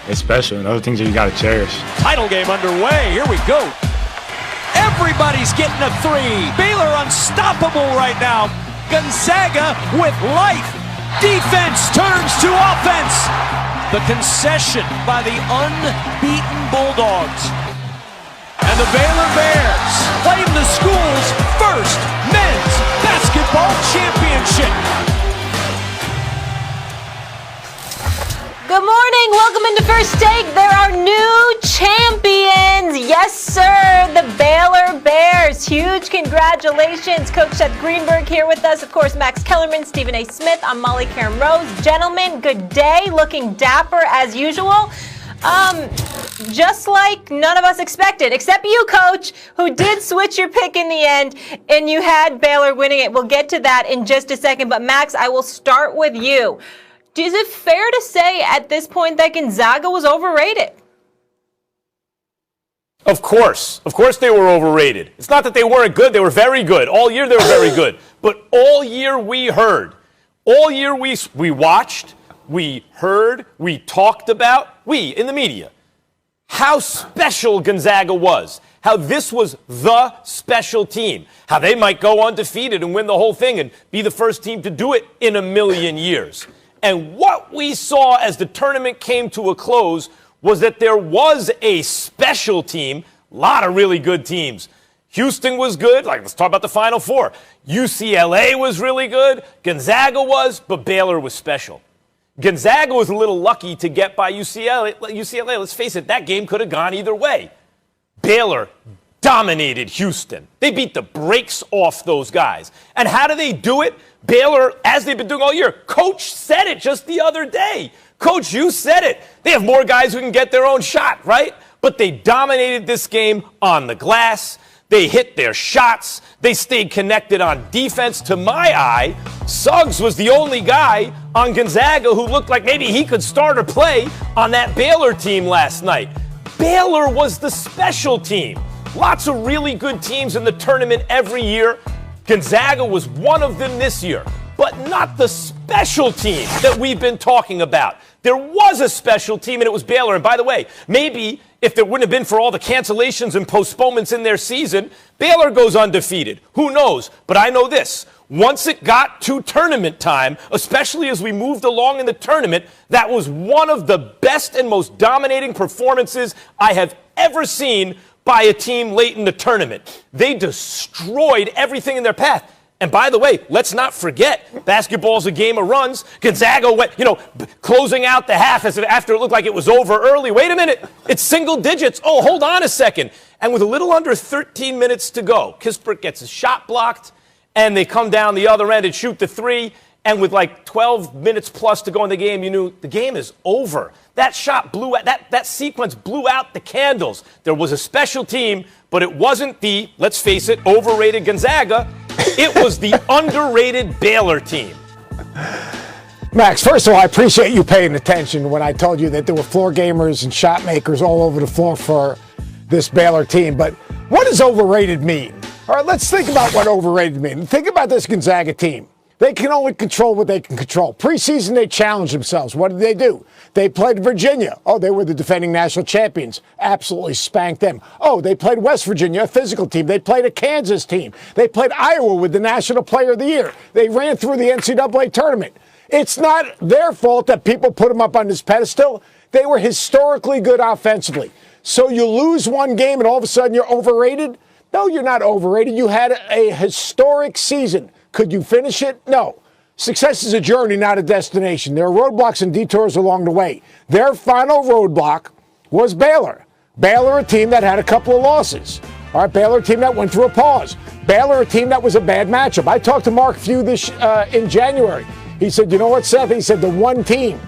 it's special, and those are things that you got to cherish. Title game underway. Here we go. Everybody's getting a three. Baylor unstoppable right now. Gonzaga with life. Defense turns to offense. The concession by the unbeaten Bulldogs. And the Baylor Bears claim the school's first men's basketball championship. Good morning. Welcome into First Take. There are new champions. Yes, sir. The Baylor Bears. Huge congratulations. Coach Seth Greenberg here with us. Of course, Max Kellerman, Stephen A. Smith. I'm Molly Karen Rose. Gentlemen, good day. Looking dapper as usual. Just like none of us expected, except you, Coach, who did switch your pick in the end, and you had Baylor winning it. We'll get to that in just a second. But, Max, I will start with you. Is it fair to say at this point that Gonzaga was overrated? Of course they were overrated. It's not that they weren't good. They were very good. All year they were very good. But all year we heard. All year we watched, we heard, we talked about, we in the media, how special Gonzaga was. How this was the special team. How they might go undefeated and win the whole thing and be the first team to do it in a million years. And what we saw as the tournament came to a close was that there was a special team, a lot of really good teams. Houston was good, let's talk about the Final Four. UCLA was really good, Gonzaga was, but Baylor was special. Gonzaga was a little lucky to get by UCLA, let's face it, that game could have gone either way. Baylor dominated Houston. They beat the brakes off those guys. And how do they do it? Baylor, as they've been doing all year, Coach said it just the other day. Coach, you said it. They have more guys who can get their own shot, right? But they dominated this game on the glass. They hit their shots. They stayed connected on defense. To my eye, Suggs was the only guy on Gonzaga who looked like maybe he could start or play on that Baylor team last night. Baylor was the special team. Lots of really good teams in the tournament every year. Gonzaga was one of them this year, but not the special team that we've been talking about. There was a special team, and it was Baylor. And by the way, maybe if there wouldn't have been for all the cancellations and postponements in their season, Baylor goes undefeated. Who knows? But I know this. Once it got to tournament time, especially as we moved along in the tournament, that was one of the best and most dominating performances I have ever seen by a team late in the tournament. They destroyed everything in their path. And by the way, let's not forget, basketball's a game of runs. Gonzaga went, closing out the half after it looked like it was over early. Wait a minute, it's single digits. Oh, hold on a second. And with a little under 13 minutes to go, Kispert gets his shot blocked, and they come down the other end and shoot the three. And with 12 minutes plus to go in the game, you knew the game is over. That shot blew out, that sequence blew out the candles. There was a special team, but it wasn't the, let's face it, overrated Gonzaga. It was the underrated Baylor team. Max, first of all, I appreciate you paying attention when I told you that there were floor gamers and shot makers all over the floor for this Baylor team. But what does overrated mean? All right, let's think about what overrated means. Think about this Gonzaga team. They can only control what they can control. Preseason, they challenged themselves. What did they do? They played Virginia. Oh, they were the defending national champions. Absolutely spanked them. Oh, they played West Virginia, a physical team. They played a Kansas team. They played Iowa with the National Player of the Year. They ran through the NCAA tournament. It's not their fault that people put them up on this pedestal. They were historically good offensively. So you lose one game and all of a sudden you're overrated? No, you're not overrated. You had a historic season. Could you finish it? No. Success is a journey, not a destination. There are roadblocks and detours along the way. Their final roadblock was Baylor. Baylor, a team that had a couple of losses. All right, Baylor, a team that went through a pause. Baylor, a team that was a bad matchup. I talked to Mark Few in January. He said, you know what, Seth? He said, the one team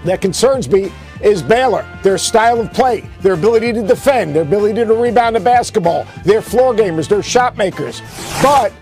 that concerns me is Baylor. Their style of play, their ability to defend, their ability to rebound the basketball, their floor gamers, their shot makers. But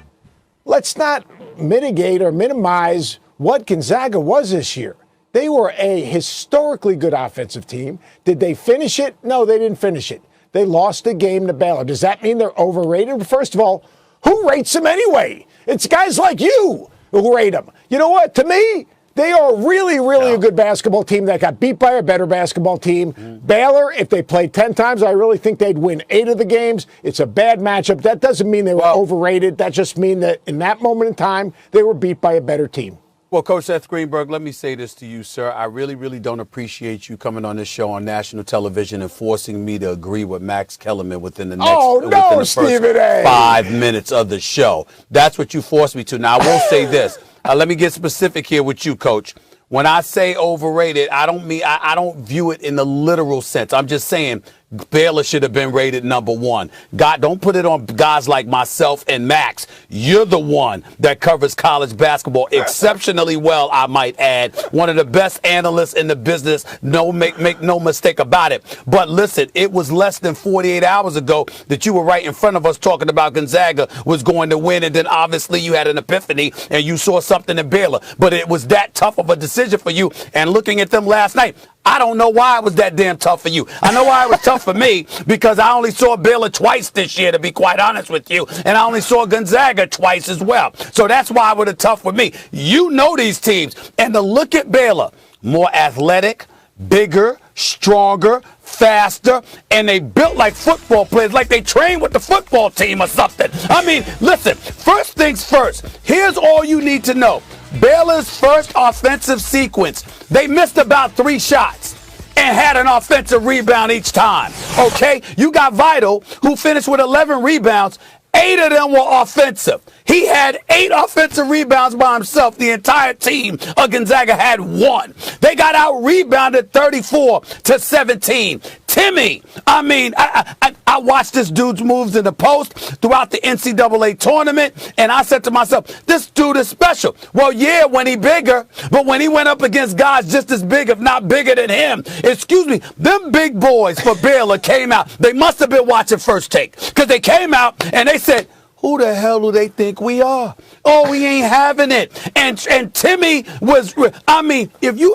let's not mitigate or minimize what Gonzaga was this year. They were a historically good offensive team. Did they finish it? No, they didn't finish it. They lost the game to Baylor. Does that mean they're overrated? First of all, who rates them anyway? It's guys like you who rate them. You know what? To me, They are really, really a good basketball team that got beat by a better basketball team. Baylor, if they played 10 times, I really think they'd win 8 of the games. It's a bad matchup. That doesn't mean they were overrated. That just means that in that moment in time, they were beat by a better team. Well, Coach Seth Greenberg, let me say this to you, sir. I really, really don't appreciate you coming on this show on national television and forcing me to agree with Max Kellerman within the next Stephen A. 5 minutes of the show. That's what you forced me to. Now, I will say this. Let me get specific here with you, Coach. When I say overrated, I don't view it in the literal sense. I'm just saying Baylor should have been rated number 1. God, don't put it on guys like myself and Max. You're the one that covers college basketball exceptionally well, I might add. One of the best analysts in the business. Make no mistake about it. But listen, it was less than 48 hours ago that you were right in front of us talking about Gonzaga was going to win, and then obviously you had an epiphany and you saw something in Baylor. But it was that tough of a decision for you. And looking at them last night, I don't know why it was that damn tough for you. I know why it was tough for me, because I only saw Baylor twice this year, to be quite honest with you, and I only saw Gonzaga twice as well. So that's why it was tough for me. You know these teams, and to look at Baylor, more athletic, bigger, stronger, faster, and they built like football players, like they trained with the football team or something. I mean, listen, first things first, here's all you need to know. Baylor's first offensive sequence, they missed about 3 shots and had an offensive rebound each time. Okay? You got Vital, who finished with 11 rebounds. 8 of them were offensive. He had 8 offensive rebounds by himself. The entire team of Gonzaga had 1. They got out-rebounded 34-17. Timmy, I mean, I watched this dude's moves in the post throughout the NCAA tournament, and I said to myself, this dude is special. Well, yeah, when he bigger, but when he went up against guys just as big, if not bigger than him, excuse me, them big boys for Baylor came out. They must have been watching First Take, because they came out and they said, who the hell do they think we are? Oh, we ain't having it. And Timmy was, I mean,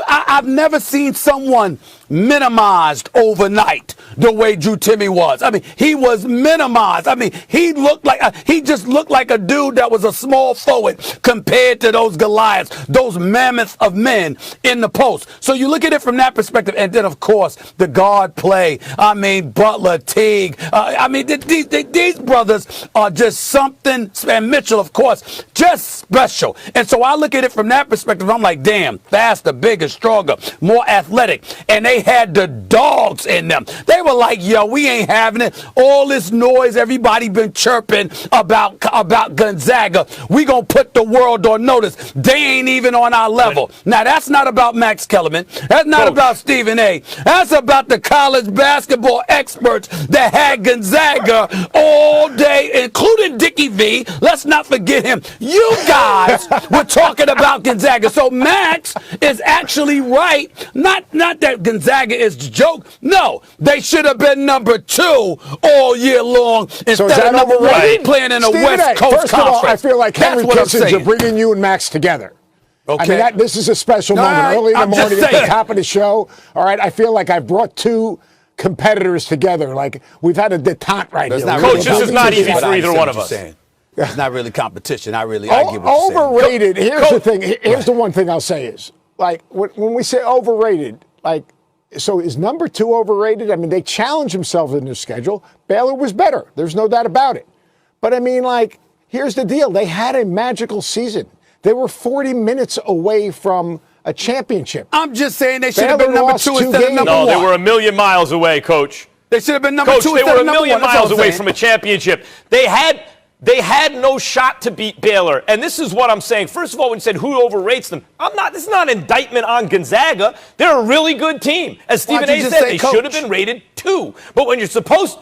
I've never seen someone minimized overnight the way Drew Timmy was. I mean, he was minimized. I mean, he just looked like a dude that was a small forward compared to those Goliaths, those mammoths of men in the post. So you look at it from that perspective, and then of course the guard play. I mean, Butler, Teague. I mean, these brothers are just something. And Mitchell, of course, just special. And so I look at it from that perspective. I'm like, damn, faster, bigger, stronger, more athletic, and they had the dogs in them. They were like, yo, we ain't having it. All this noise, everybody been chirping about Gonzaga. We gonna put the world on notice. They ain't even on our level. Now, that's not about Max Kellerman. That's not about Stephen A. That's about the college basketball experts that had Gonzaga all day, including Dickie V. Let's not forget him. You guys were talking about Gonzaga. So Max is actually right. Not that Gonzaga is the joke. No, they should have been number 2 all year long instead of number 1 playing in a West Coast first conference. Of all, I feel like Henry Kissinger bringing you and Max together. Okay. I mean, this is a special moment. Early in the morning at the top of the show. All right, I feel like I've brought 2 competitors together. Like we've had a detente right here. Coach, this is not easy for either one of us. It's not really competition. I get what you're saying. Overrated. Here's the thing. Here's the one thing I'll say is, like, when we say overrated, like, so is number 2 overrated? I mean, they challenged themselves in their schedule. Baylor was better. There's no doubt about it. But I mean, like, here's the deal. They had a magical season. They were 40 minutes away from a championship. I'm just saying they should have been number 2 instead of number 1. No, they were a million miles away, Coach. They should have been number 2 instead of number 1. They were a million miles away from a championship. They had no shot to beat Baylor. And this is what I'm saying. First of all, when you said who overrates them, this is not an indictment on Gonzaga. They're a really good team. As Stephen A. said, they should have been rated 2. But when you're supposed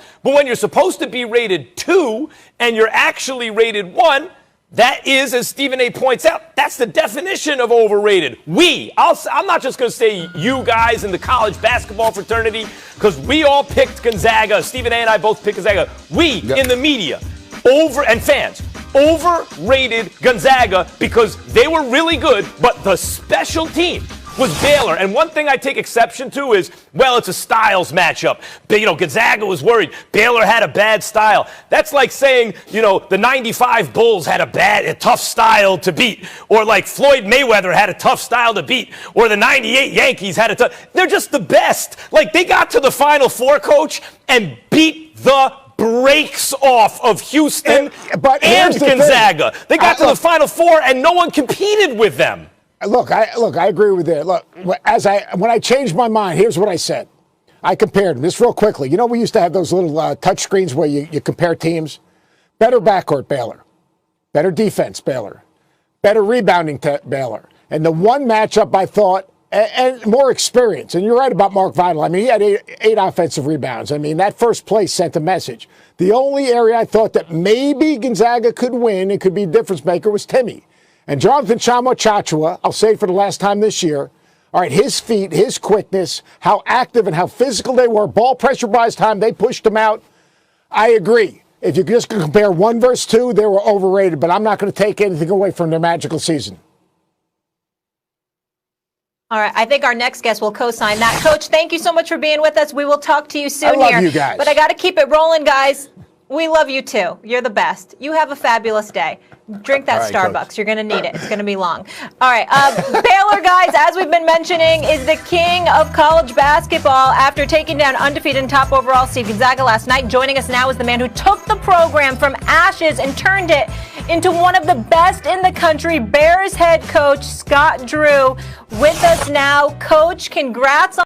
to be rated 2 and you're actually rated 1, that is, as Stephen A. points out, that's the definition of overrated. I'm not just going to say you guys in the college basketball fraternity, because we all picked Gonzaga. Stephen A. and I both picked Gonzaga. In the media, and fans, overrated Gonzaga because they were really good, but the special team, was Baylor. And one thing I take exception to is, well, it's a styles matchup. But, Gonzaga was worried. Baylor had a bad style. That's like saying, the 95 Bulls had a tough style to beat. Or like Floyd Mayweather had a tough style to beat. Or the 98 Yankees had a tough. They're just the best. Like, they got to the Final Four, Coach, and beat the brakes off of Houston and Gonzaga. They got to the Final Four, and no one competed with them. Look, I agree with that. Look, when I changed my mind, here's what I said. I compared them. This real quickly. We used to have those little touch screens where you compare teams. Better backcourt, Baylor. Better defense, Baylor. Better rebounding, Baylor. And the one matchup I thought, and more experience. And you're right about Mark Vidal. I mean, he had eight offensive rebounds. I mean, that first place sent a message. The only area I thought that maybe Gonzaga could win and could be a difference maker was Timmy. And Jonathan Chachua, I'll say it for the last time this year, all right, his feet, his quickness, how active and how physical they were, ball pressure by his time, they pushed him out. I agree. If you just compare 1 versus 2, they were overrated, but I'm not going to take anything away from their magical season. All right, I think our next guest will co-sign that. Coach, thank you so much for being with us. We will talk to you soon here. I love you guys. But I got to keep it rolling, guys. We love you too. You're the best. You have a fabulous day. Drink that Starbucks. Coach. You're going to need it. It's going to be long. All right. Baylor, guys, as we've been mentioning, is the king of college basketball after taking down undefeated and top overall seed Gonzaga last night. Joining us now is the man who took the program from ashes and turned it into one of the best in the country, Bears head coach Scott Drew, with us now. Coach, congrats on